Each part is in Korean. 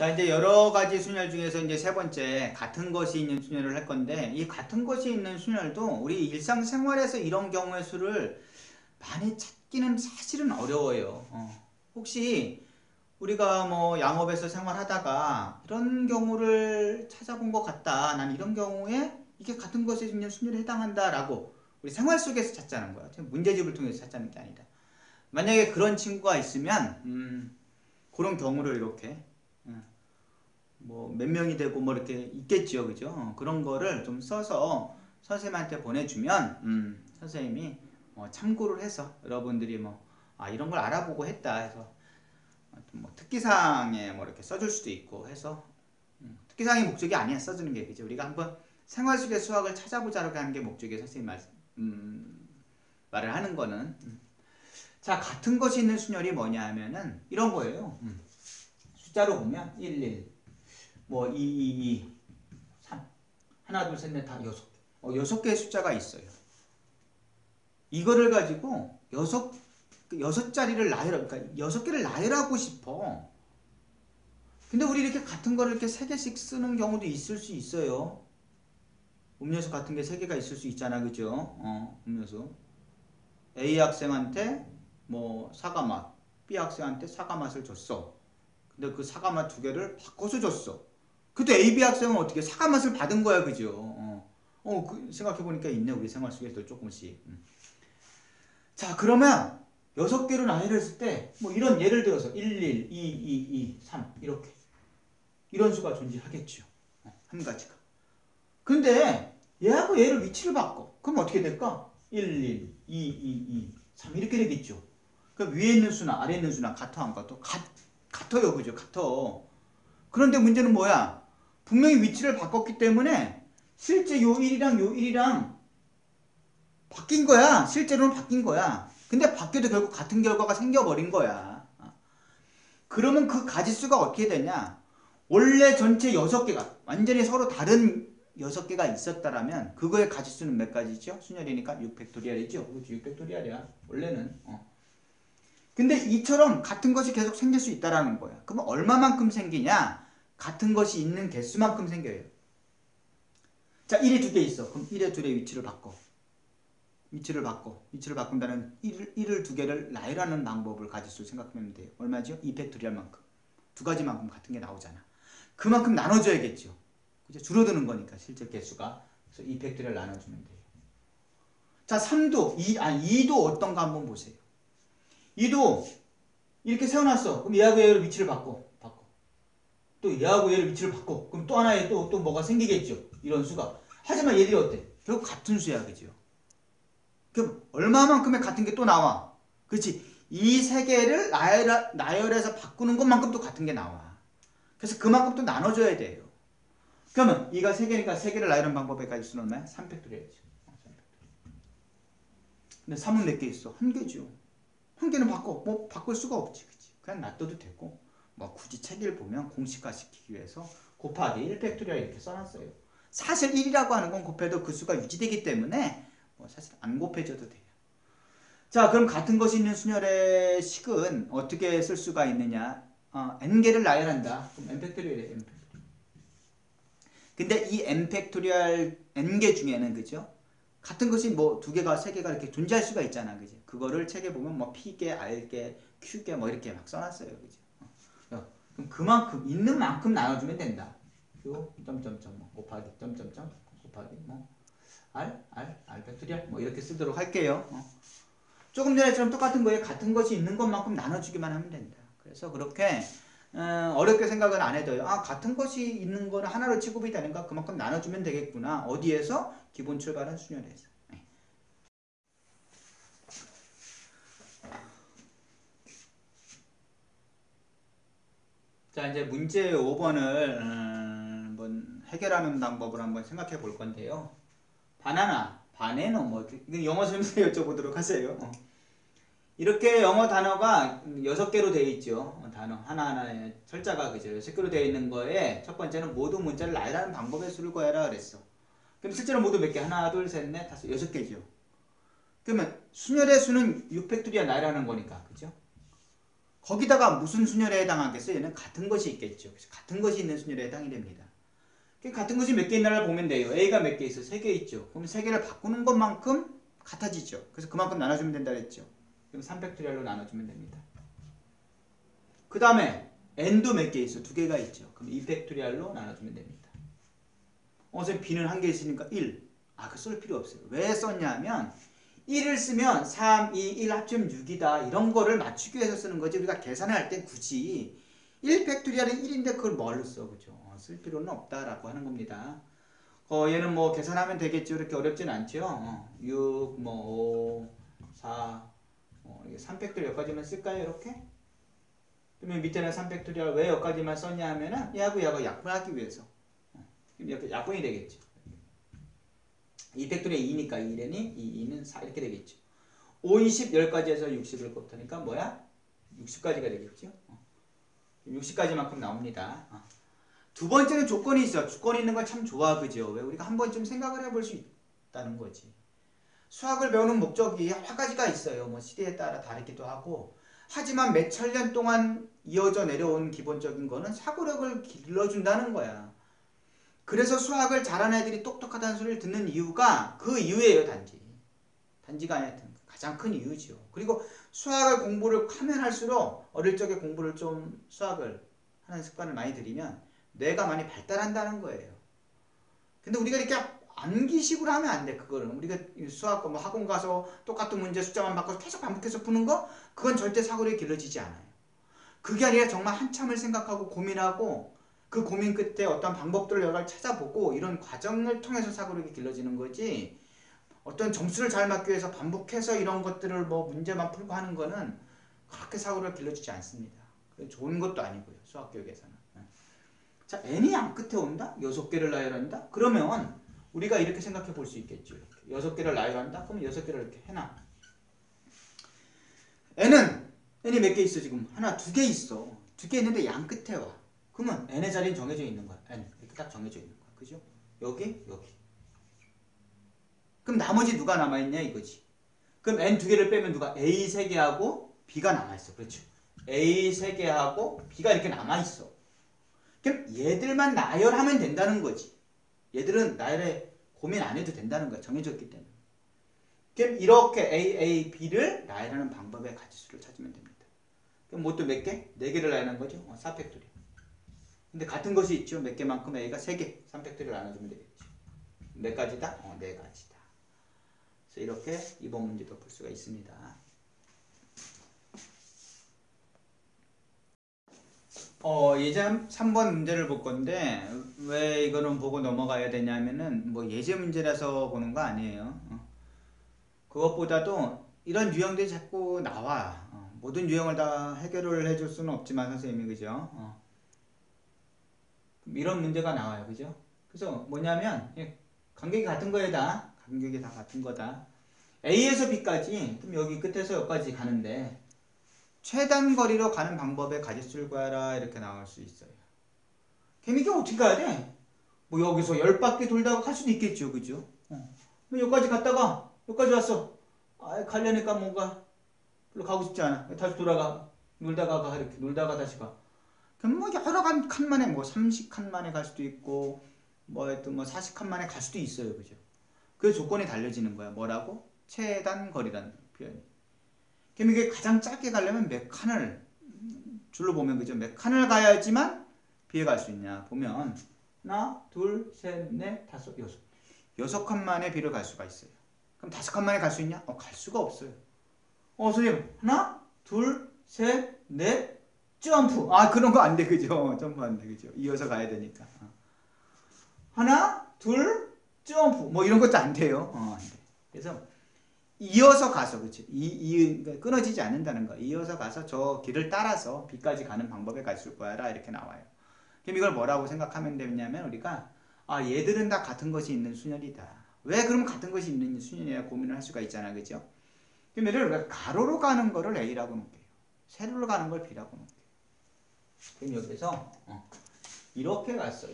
자, 이제 여러 가지 순열 중에서 이제 세 번째, 같은 것이 있는 순열을 할 건데, 이 같은 것이 있는 순열도 우리 일상생활에서 이런 경우의 수를 많이 찾기는 사실은 어려워요. 혹시 우리가 뭐 양업에서 생활하다가 이런 경우를 찾아본 것 같다. 난 이런 경우에 이게 같은 것이 있는 순열에 해당한다라고 우리 생활 속에서 찾자는 거야. 문제집을 통해서 찾자는 게 아니라. 만약에 그런 친구가 있으면, 그런 경우를 이렇게, 뭐 몇 명이 되고 뭐 이렇게 있겠죠, 그죠? 그런 거를 좀 써서 선생님한테 보내주면 선생님이 참고를 해서 여러분들이 뭐 이런 걸 알아보고 했다 해서 뭐 특기사항에 뭐 이렇게 써줄 수도 있고 해서 특기사항이 목적이 아니야 써주는 게, 그죠? 우리가 한번 생활 속의 수학을 찾아보자라고 하는 게 목적이에요. 선생님 말을 하는 거는. 자, 같은 것이 있는 순열이 뭐냐 하면은 이런 거예요. 숫자로 보면 1, 1, 뭐 2, 2, 2, 3, 하나, 둘, 셋, 넷, 다 6개. 6개의 숫자가 있어요. 이거를 가지고 6자리를 나열하, 그러니까 6개를 나열하고 싶어. 근데 우리 이렇게 같은 거를 이렇게 3개씩 쓰는 경우도 있을 수 있어요. 음료수 같은 게 3개가 있을 수 있잖아, 그죠? 음료수. A 학생한테 뭐 사과 맛, B 학생한테 사과 맛을 줬어. 근데 그 사과 맛 2개를 바꿔서 줬어. 그때 A, B 학생은 어떻게 사과 맛을 받은 거야, 그죠? 생각해보니까 있네, 우리 생활 속에서 조금씩. 자, 그러면 6개로 나열했을 때, 뭐 이런 예를 들어서 1, 1, 2, 2, 2, 3, 이렇게. 이런 수가 존재하겠죠. 한 가지가. 근데 얘하고 얘를 위치를 바꿔. 그럼 어떻게 될까? 1, 1, 2, 2, 2, 3 이렇게 되겠죠. 그럼 위에 있는 수나 아래에 있는 수나 같아 안 같아? 같아요, 그죠? 같아. 그런데 문제는 뭐야? 분명히 위치를 바꿨기 때문에 실제 요 1이랑 요 1이랑 바뀐 거야. 실제로는 바뀐 거야. 근데 바뀌어도 결국 같은 결과가 생겨버린 거야. 그러면 그 가지수가 어떻게 되냐? 원래 전체 6개가 완전히 서로 다른 6개가 있었다라면 그거의 가지수는 몇 가지죠? 순열이니까 6팩토리얼이죠. 그렇지, 6팩토리얼이야. 원래는. 근데 이처럼 같은 것이 계속 생길 수 있다라는 거야. 그러면 얼마만큼 생기냐? 같은 것이 있는 개수만큼 생겨요. 자, 1이 2개 있어. 그럼 1의 2의 위치를 바꿔. 위치를 바꾼다는 1을 2개를 나열하는 방법을 가지수 생각하면 돼요. 얼마죠? 2팩토리얼만큼. 2가지만큼 같은 게 나오잖아. 그만큼 나눠줘야겠죠. 그죠? 줄어드는 거니까 실제 개수가. 그래서 2팩토리얼 나눠주면 돼요. 자, 3도, 2도 어떤가 한번 보세요. 2도 이렇게 세워놨어. 그럼 얘하고 얘를 위치를 바꿔. 또 얘하고 얘를 위치를 바꿔. 그럼 또 하나의 또 뭐가 생기겠죠. 이런 수가. 하지만 얘들이 어때? 결국 같은 수야, 그죠? 그럼 얼마만큼의 같은 게 또 나와. 그렇지? 이 세 개를 나열해서 바꾸는 것만큼 또 같은 게 나와. 그래서 그만큼 또 나눠줘야 돼요. 그러면 이가 3개니까 3개를 나열하는 방법에 가지수는 얼마야? 3팩토리얼이죠. 근데 3은 몇 개 있어? 1개죠. 1개는 뭐 바꿀 수가 없지. 그치? 그냥 놔둬도 되고, 뭐 굳이 책을 보면 공식화 시키기 위해서 곱하기 1팩토리얼 이렇게 써놨어요. 사실 1이라고 하는 건 곱해도 그 수가 유지되기 때문에 뭐 사실 안 곱해져도 돼요. 자, 그럼 같은 것이 있는 순열의 식은 어떻게 쓸 수가 있느냐? n개를 나열한다. 그럼 n팩토리얼이에요. n팩토리얼. 근데 이 n팩토리얼 n개 중에는, 그죠? 같은 것이 뭐 2개가 3개가 이렇게 존재할 수가 있잖아, 그죠? 그거를 책에 보면 뭐 p개, r개, q개 뭐 이렇게 막 써놨어요, 그죠? 그럼 그만큼 있는 만큼 나눠주면 된다. q 점점점 뭐 곱하기 점점점 곱하기 뭐 r 팩토리얼 뭐 이렇게 쓰도록 할게요. 조금 전에처럼 똑같은 거에 같은 것이 있는 것만큼 나눠주기만 하면 된다. 그래서 그렇게 어렵게 생각은 안 해도요. 같은 것이 있는 거는 하나로 취급이 되는가? 그만큼 나눠주면 되겠구나. 어디에서? 기본 출발은 순열에서. 네. 자, 이제 문제 5번을 한번 해결하는 방법을 한번 생각해 볼 건데요. 바나나, 바네노 뭐 영어 선생님 여쭤보도록 하세요. 이렇게 영어 단어가 6개로 되어 있죠. 단어 하나하나에 철자가, 그죠? 6개로 되어 있는 거에 첫 번째는 모두 문자를 나열하는 방법의 수를 구해라 그랬어. 그럼 실제로 모두 몇 개? 하나, 둘, 셋, 넷, 다섯, 6개죠. 그러면 순열의 수는 6팩토리얼 나열하는 거니까, 그죠? 거기다가 무슨 순열에 해당하겠어요? 얘는 같은 것이 있겠죠. 그래서 같은 것이 있는 순열에 해당이 됩니다. 같은 것이 몇 개 있나를 보면 돼요. A가 몇 개 있어? 3개 있죠. 그럼 3개를 바꾸는 것만큼 같아지죠. 그래서 그만큼 나눠주면 된다 그랬죠. 그럼 3팩토리얼로 나눠주면 됩니다. 그 다음에 n도 몇 개 있어? 2개가 있죠. 그럼 2팩토리얼로 나눠주면 됩니다. 선생님 b는 한 개 있으니까 1. 그거 쓸 필요 없어요. 왜 썼냐면 1을 쓰면 3, 2, 1 합치면 6이다. 이런 거를 맞추기 위해서 쓰는 거지. 우리가 계산을 할 땐 굳이 1팩토리얼은 1인데 그걸 뭘로 써? 그죠? 쓸 필요는 없다라고 하는 겁니다. 얘는 뭐 계산하면 되겠죠. 이렇게 어렵진 않죠. 6, 5, 4, 3팩토리얼 여기까지만 쓸까요? 이렇게? 그러면 밑에는 3팩토리얼 왜 여기까지만 썼냐 하면은 얘하고 약분하기 위해서. 이렇게 약분이 되겠죠. 2팩토리얼 2니까 1n이 2는 4 이렇게 되겠죠. 5, 20, 10까지 해서 60을 곱하니까 뭐야? 60까지가 되겠죠. 60까지만큼 나옵니다. 두 번째는 조건이 있어. 조건이 있는 건 참 좋아. 그죠? 왜 우리가 한 번쯤 생각을 해볼 수 있다는 거지. 수학을 배우는 목적이 여러 가지가 있어요. 뭐 시대에 따라 다르기도 하고. 하지만 몇 천년 동안 이어져 내려온 기본적인 거는 사고력을 길러준다는 거야. 그래서 수학을 잘하는 애들이 똑똑하다는 소리를 듣는 이유가 그 이유예요. 단지가 아니라 가장 큰 이유죠. 그리고 수학을 공부를 하면 할수록 어릴 적에 공부를 좀 수학을 하는 습관을 많이 들이면 뇌가 많이 발달한다는 거예요. 근데 우리가 이렇게 암기식으로 하면 안 돼. 그거는 우리가 수학 뭐 학원 가서 똑같은 문제 숫자만 바꿔서 계속 반복해서 푸는 거 그건 절대 사고력이 길러지지 않아요. 그게 아니라 정말 한참을 생각하고 고민하고 그 고민 끝에 어떤 방법들을 여러 가지 찾아보고 이런 과정을 통해서 사고력이 길러지는 거지. 어떤 점수를 잘 맞기 위해서 반복해서 이런 것들을 뭐 문제만 풀고 하는 거는 그렇게 사고력을 길러주지 않습니다. 좋은 것도 아니고요. 수학 교육에서는. 자, n이 양 끝에 온다? 6개를 나열한다? 그러면 우리가 이렇게 생각해 볼 수 있겠죠. 이렇게. 6개를 나열한다? 그러면 6개를 이렇게 해놔. n이 몇 개 있어 지금? 하나, 2개 있어. 2개 있는데 양 끝에 와. 그러면 n의 자리는 정해져 있는 거야. n 이렇게 딱 정해져 있는 거야. 그죠? 여기. 그럼 나머지 누가 남아있냐 이거지. 그럼 n 2개를 빼면 누가 a 3개하고 b가 남아있어. 그렇죠? a 3개하고 b가 이렇게 남아있어. 그럼 얘들만 나열하면 된다는 거지. 얘들은 나열에 고민 안 해도 된다는 거야. 정해졌기 때문에. 그럼 이렇게 A, B를 나열하는 방법의 가지수를 찾으면 됩니다. 그럼 뭐 또 몇 개? 4개를 나열하는 거죠. 4팩토리얼. 근데 같은 것이 있죠. 몇 개만큼 A가 3개. 3팩토리얼 나눠주면 되겠죠. 몇 가지다? 4가지다. 그래서 이렇게 이번 문제도 풀 수가 있습니다. 예제 3번 문제를 볼 건데 왜 이거는 보고 넘어가야 되냐면은 뭐 예제 문제라서 보는 거 아니에요. 그것보다도 이런 유형들이 자꾸 나와. 모든 유형을 다 해결을 해줄 수는 없지만 선생님이 그죠? 이런 문제가 나와요. 그죠? 그래서 뭐냐면 간격이 같은 거에다 간격이 다 같은 거다. A에서 B까지 그럼 여기 끝에서 여기까지 가는데 최단 거리로 가는 방법의 가지수를 구하라 이렇게 나올 수 있어요. 그럼 이게 어떻게 가야 돼? 뭐 여기서 10바퀴 돌다가 갈 수도 있겠죠. 그죠? 뭐 여기까지 갔다가 여기까지 왔어. 가려니까 뭔가 별로 가고 싶지 않아. 다시 돌아가. 놀다가 가. 이렇게 놀다가 다시 가. 그럼 뭐 여러 칸 만에 뭐 30칸 만에 갈 수도 있고 뭐 하여튼 뭐 40칸 만에 갈 수도 있어요. 그죠? 그 조건이 달려지는 거야. 뭐라고? 최단 거리라는 표현이. 그럼 이게 가장 짧게 가려면 몇 칸을 줄로 보면 그죠? 몇 칸을 가야지만 B에 갈 수 있냐 보면 하나, 둘, 셋, 넷, 다섯, 여섯. 6칸 만에 B를 갈 수가 있어요. 그럼 5칸 만에 갈 수 있냐? 갈 수가 없어요. 선생님 하나, 둘, 셋, 넷, 점프. 그런 거 안 돼. 그죠? 점프 안 돼. 그죠? 이어서 가야 되니까. 하나, 둘, 점프. 뭐 이런 것도 안 돼요. 안 돼. 그래서 이어서 가서 그렇죠. 그러니까 끊어지지 않는다는 거. 이어서 가서 저 길을 따라서 B까지 가는 방법에 갈 수 거야라 이렇게 나와요. 그럼 이걸 뭐라고 생각하면 되냐면 우리가 얘들은 다 같은 것이 있는 순열이다. 왜 그럼 같은 것이 있는 순열이냐 고민을 할 수가 있잖아. 그죠? 그럼 얘를 가로로 가는 거를 A라고 놓을게요. 세로로 가는 걸 B라고 놓을게요. 그럼 여기서 이렇게 갔어.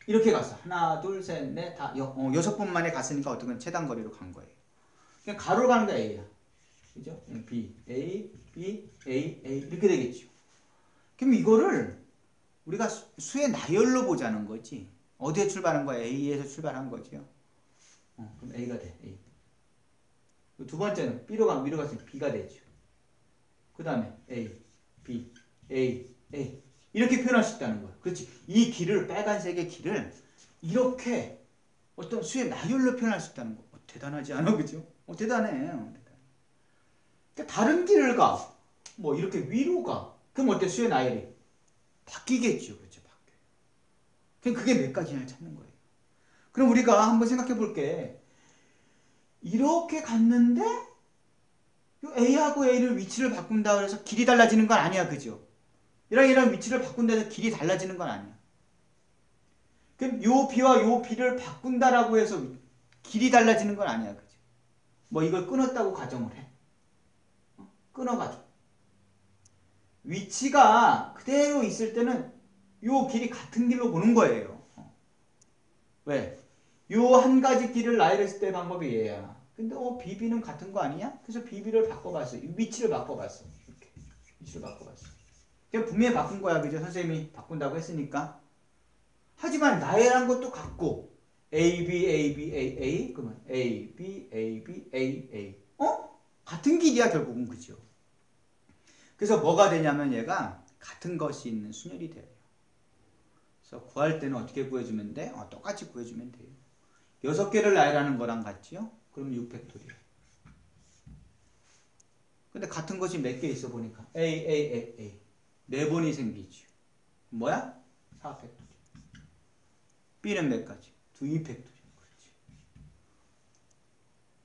이렇게 갔어. 하나, 둘, 셋, 넷, 다 6번 만에 갔으니까 어떻게 최단 거리로 간 거예요. 그냥 가로로 가는 게 A야. 그죠? B, A, B, A, A 이렇게 되겠죠. 그럼 이거를 우리가 수의 나열로 보자는 거지. 어디에 출발한 거야? A에서 출발한 거죠. 그럼 A가 돼. A. 두 번째는 B로 가면 위로 갔으면 B가 되죠. 그 다음에 A, B, A, A 이렇게 표현할 수 있다는 거야. 그렇지. 이 길을 빨간색의 길을 이렇게 어떤 수의 나열로 표현할 수 있다는 거. 대단하지 않아? 그죠? 대단해. 그러니까 다른 길을 가. 뭐 이렇게 위로 가. 그럼 어때? 수의 나열이 바뀌겠죠. 그렇죠? 바뀌어요. 그럼 그게 몇 가지냐 찾는 거예요. 그럼 우리가 한번 생각해 볼게. 이렇게 갔는데 A하고 A를 위치를 바꾼다 그래서 길이 달라지는 건 아니야. 그죠? 이랑 위치를 바꾼다 해서 길이 달라지는 건 아니야. 그럼 요 B와 요 B를 바꾼다라고 해서 길이 달라지는 건 아니야. 그죠? 뭐 이걸 끊었다고 가정을 해. 끊어가지고. 위치가 그대로 있을 때는 요 길이 같은 길로 보는 거예요. 왜? 요 한 가지 길을 나열했을 때 방법이 얘야. 근데 BB는 같은 거 아니냐? 그래서 BB를 바꿔봤어. 위치를 바꿔봤어. 이렇게. 위치를 바꿔봤어. 그냥 분명히 바꾼 거야. 그죠? 선생님이 바꾼다고 했으니까. 하지만 나열한 것도 같고 A, B, A, B, A, A 그러면 A, B, A, B, A, A 같은 길이야 결국은. 그죠? 그래서 뭐가 되냐면 얘가 같은 것이 있는 순열이 돼요. 그래서 구할 때는 어떻게 구해주면 돼? 똑같이 구해주면 돼요. 6개를 나열하는 거랑 같지요? 그럼 6팩토리얼. 근데 같은 것이 몇 개 있어 보니까 A, A, A, A 4번이 생기죠. 뭐야? 4팩토리얼. B는 몇 가지? 2팩토리얼. 그렇지.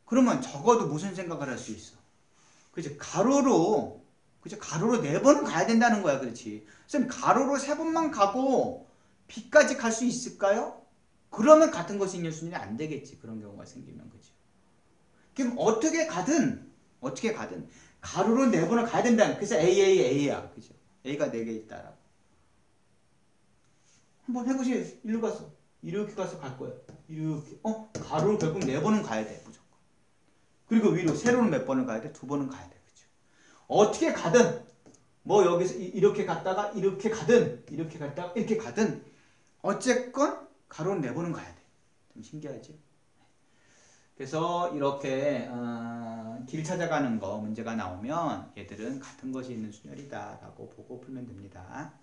그러면 적어도 무슨 생각을 할 수 있어? 그치? 가로로 그치? 가로로 4번은 가야 된다는 거야. 그렇지? 선생님 가로로 3번만 가고 B까지 갈 수 있을까요? 그러면 같은 것이 있는 순위는 안 되겠지. 그런 경우가 생기면. 그죠? 그럼 어떻게 가든 가로로 4번을 가야 된다. 그래서 A, A, A야. 그죠? A가 4개 있다라고. 한번 해보세요. 일로 가서. 이렇게 가서 갈 거야. 이렇게. 가로로 결국 4번은 가야 돼. 무조건. 그리고 위로 세로는 몇 번을 가야 돼? 2번은 가야 돼. 그죠? 어떻게 가든 뭐 여기서 이렇게 갔다가 이렇게 가든 이렇게 갔다가 이렇게 가든 어쨌건 가로는 4번은 가야 돼. 좀 신기하지? 그래서 이렇게 길 찾아가는 거 문제가 나오면 얘들은 같은 것이 있는 순열이다 라고 보고 풀면 됩니다.